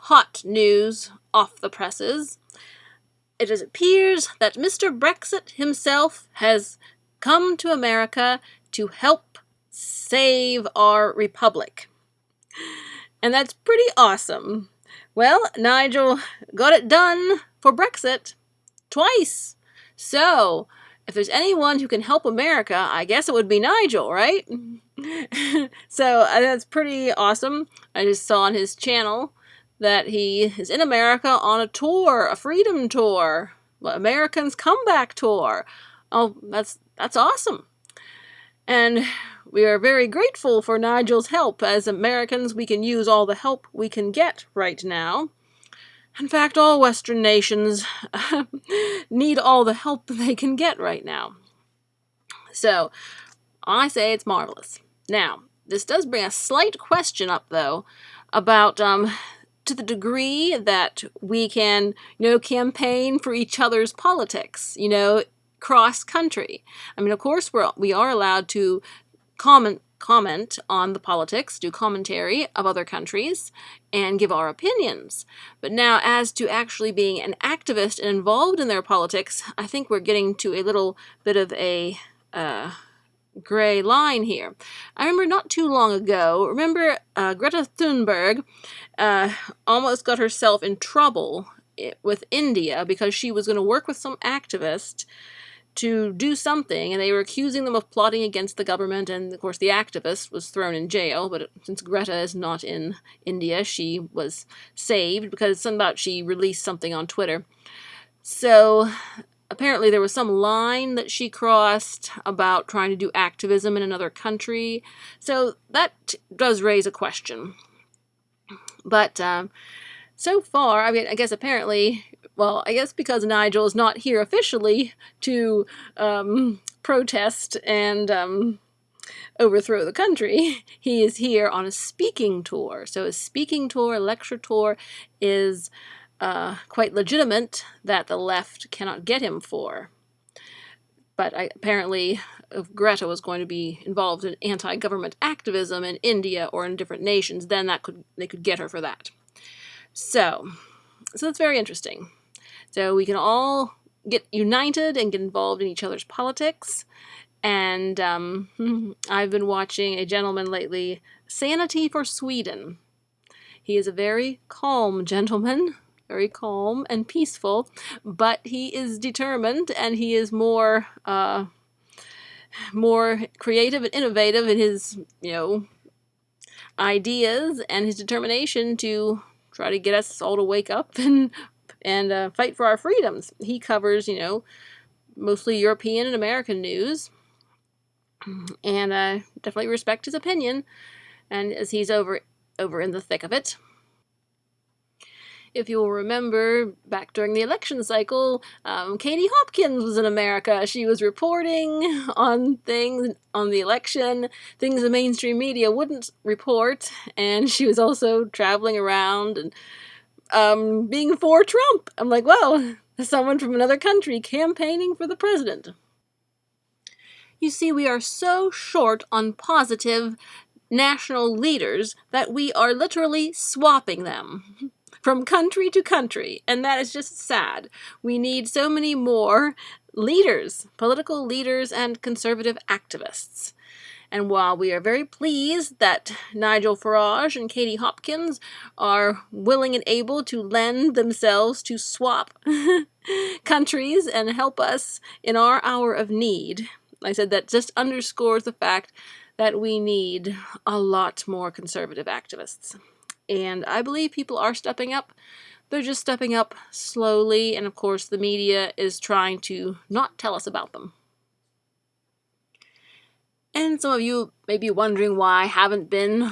hot news off the presses. It appears that Mr. Brexit himself has come to America to help save our republic. And that's pretty awesome. Well, Nigel got it done for Brexit twice. So, if there's anyone who can help America, I guess it would be Nigel, right? So, that's pretty awesome. I just saw on his channel that he is in America on a tour, a freedom tour, Americans Comeback Tour. Oh, that's awesome. And we are very grateful for Nigel's help. As Americans, we can use all the help we can get right now. In fact, all Western nations need all the help they can get right now. So, I say it's marvelous. Now, this does bring a slight question up, though, about to the degree that we can, campaign for each other's politics, cross-country. I mean, of course, we are allowed to comment on the politics, do commentary of other countries, and give our opinions. But now, as to actually being an activist and involved in their politics, I think we're getting to a little bit of a gray line here. I remember not too long ago, Greta Thunberg almost got herself in trouble with India because she was going to work with some activist to do something, and they were accusing them of plotting against the government, and of course the activist was thrown in jail, but since Greta is not in India, she was saved because she released something on Twitter. So apparently there was some line that she crossed about trying to do activism in another country, so that does raise a question. But so far, I mean, I guess because Nigel is not here officially to protest and overthrow the country, he is here on a speaking tour. So a speaking tour, a lecture tour, is quite legitimate that the left cannot get him for. But apparently, if Greta was going to be involved in anti-government activism in India or in different nations, then they could get her for that. So that's very interesting. So we can all get united and get involved in each other's politics. And I've been watching a gentleman lately, Sanity For Sweden. He is a very calm gentleman, very calm and peaceful, but he is determined, and he is more creative and innovative in his, ideas and his determination to try to get us all to wake up and fight for our freedoms. He covers, mostly European and American news, and I definitely respect his opinion, and as he's over in the thick of it. If you'll remember, back during the election cycle, Katie Hopkins was in America. She was reporting on things on the election, things the mainstream media wouldn't report, and she was also traveling around and being for Trump. I'm like, well, there's someone from another country campaigning for the president. You see, we are so short on positive national leaders that we are literally swapping them from country to country, and that is just sad. We need so many more leaders, political leaders and conservative activists. And while we are very pleased that Nigel Farage and Katie Hopkins are willing and able to lend themselves to swap countries and help us in our hour of need, I said that just underscores the fact that we need a lot more conservative activists. And I believe people are stepping up. They're just stepping up slowly, and of course the media is trying to not tell us about them. And some of you may be wondering why I haven't been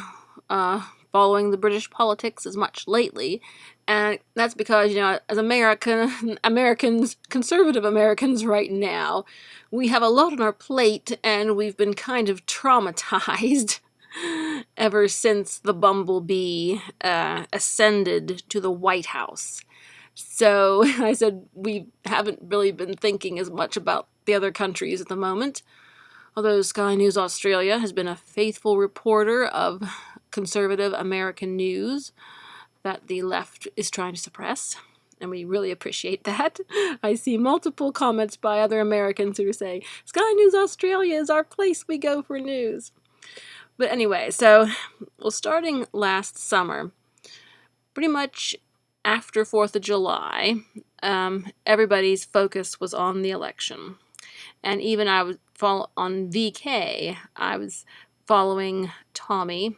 following the British politics as much lately. And that's because, as Americans, conservative Americans right now, we have a lot on our plate, and we've been kind of traumatized ever since the bumblebee ascended to the White House. So I said we haven't really been thinking as much about the other countries at the moment. Although Sky News Australia has been a faithful reporter of conservative American news. that the left is trying to suppress, and we really appreciate that. I see multiple comments by other Americans who are saying, Sky News Australia is our place we go for news. But anyway, so, well, starting last summer, pretty much after 4th of July, everybody's focus was on the election. And even I was on VK, I was following Tommy,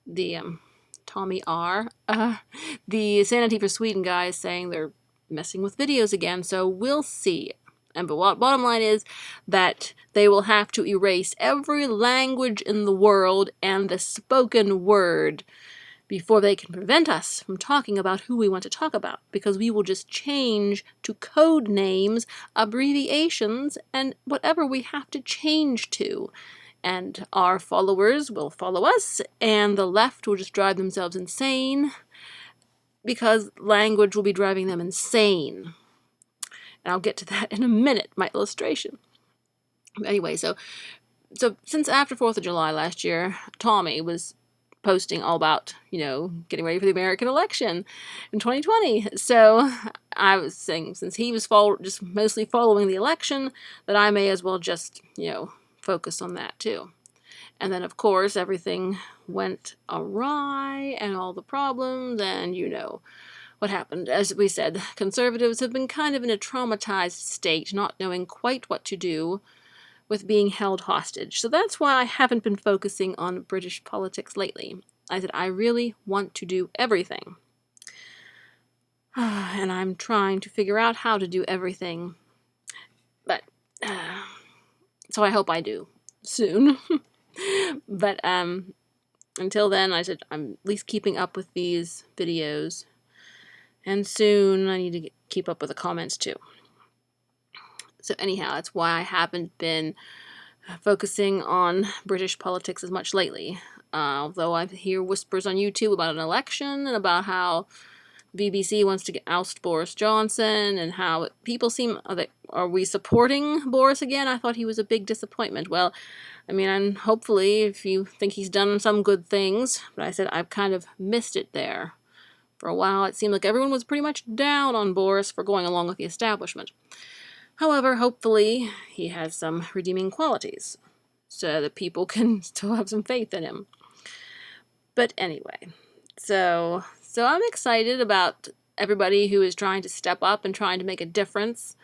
the Tommy R, the Sanity For Sweden guys saying they're messing with videos again, so we'll see. And but bottom line is that they will have to erase every language in the world and the spoken word before they can prevent us from talking about who we want to talk about, because we will just change to code names, abbreviations, and whatever we have to change to. And our followers will follow us, and the left will just drive themselves insane, because language will be driving them insane. And I'll get to that in a minute, my illustration. Anyway, so since after 4th of July last year, Tommy was posting all about, getting ready for the American election in 2020. So I was saying, since he was just mostly following the election, that I may as well just, focus on that too. And then, of course, everything went awry and all the problems, and what happened. As we said, conservatives have been kind of in a traumatized state, not knowing quite what to do with being held hostage. So that's why I haven't been focusing on British politics lately. I said I really want to do everything. And I'm trying to figure out how to do everything. But, so I hope I do soon. But until then, I said I'm at least keeping up with these videos. And soon I need to keep up with the comments too. So anyhow, that's why I haven't been focusing on British politics as much lately. Although I hear whispers on YouTube about an election and about how BBC wants to oust Boris Johnson, and how people seem, are we supporting Boris again? I thought he was a big disappointment. Well, I mean, and hopefully if you think he's done some good things, but I said I've kind of missed it there. For a while, it seemed like everyone was pretty much down on Boris for going along with the establishment. However, hopefully, he has some redeeming qualities, so that people can still have some faith in him. But anyway, so I'm excited about everybody who is trying to step up and trying to make a difference.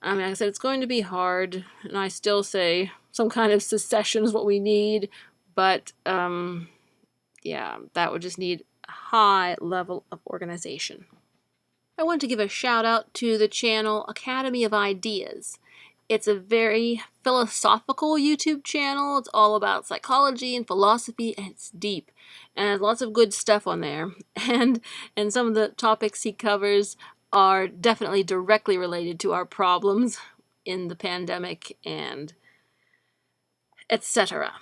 I mean, like I said, it's going to be hard, and I still say some kind of secession is what we need, but, yeah, that would just need a high level of organization. I want to give a shout out to the channel Academy of Ideas. It's a very philosophical YouTube channel. It's all about psychology and philosophy, and it's deep. And there's lots of good stuff on there. And some of the topics he covers are definitely directly related to our problems in the pandemic and etc.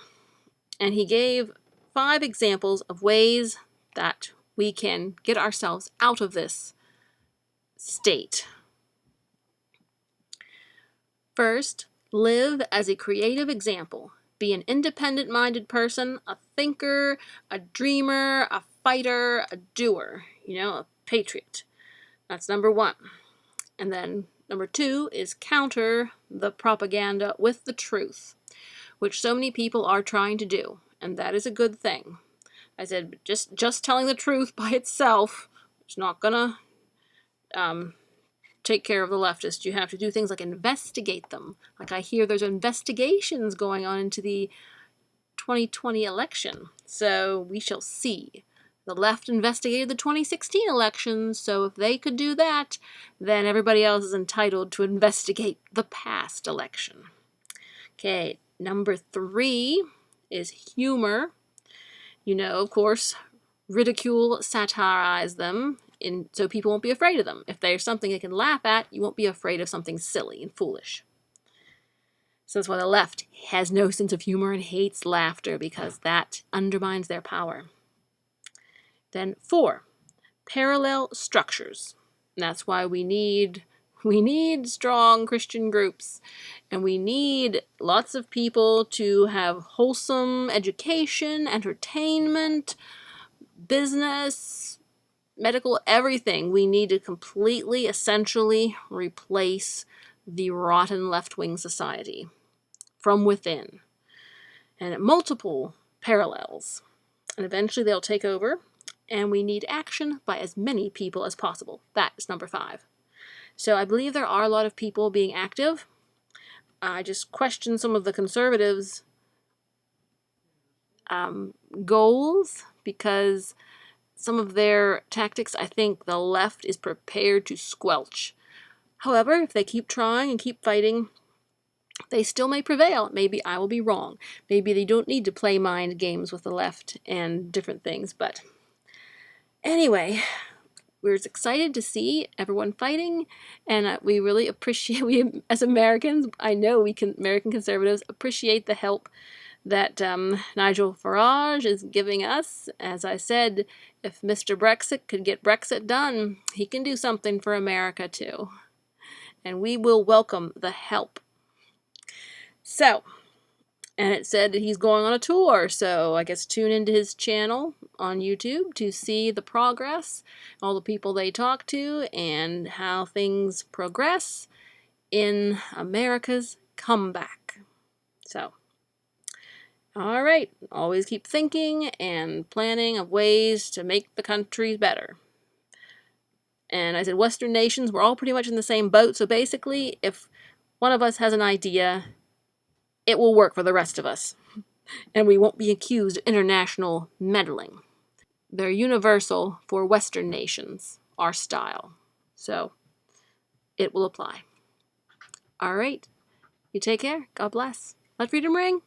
And he gave 5 examples of ways that we can get ourselves out of this state. First, live as a creative example. Be an independent-minded person, a thinker, a dreamer, a fighter, a doer, a patriot. That's number 1. And then number 2 is counter the propaganda with the truth, which so many people are trying to do, and that is a good thing. I said just telling the truth by itself is not gonna take care of the leftists. You have to do things like investigate them. Like I hear there's investigations going on into the 2020 election. So we shall see. The left investigated the 2016 elections, so if they could do that, then everybody else is entitled to investigate the past election. Okay, number 3 is humor. Of course, ridicule, satirize them, so people won't be afraid of them. If there's something they can laugh at, you won't be afraid of something silly and foolish. So that's why the left has no sense of humor and hates laughter, because that undermines their power. Then 4, parallel structures. And that's why we need strong Christian groups, and we need lots of people to have wholesome education, entertainment, business, medical, everything. We need to completely, essentially replace the rotten left-wing society from within. And at multiple parallels. And eventually they'll take over. And we need action by as many people as possible. That is number 5. So I believe there are a lot of people being active. I just question some of the conservatives' goals, because some of their tactics, I think the left is prepared to squelch. However, if they keep trying and keep fighting, they still may prevail. Maybe I will be wrong. Maybe they don't need to play mind games with the left and different things. But anyway, we're excited to see everyone fighting, and we really appreciate, we as Americans, I know American conservatives appreciate the help that Nigel Farage is giving us. As I said, if Mr. Brexit could get Brexit done, he can do something for America too. And we will welcome the help. So, and it said that he's going on a tour, so I guess tune into his channel on YouTube to see the progress, all the people they talk to, and how things progress in America's comeback. So, all right, always keep thinking and planning of ways to make the country better. And I said Western nations, we're all pretty much in the same boat, so basically if one of us has an idea, it will work for the rest of us. And we won't be accused of international meddling. They're universal for Western nations, our style. So it will apply. All right, you take care. God bless. Let freedom ring.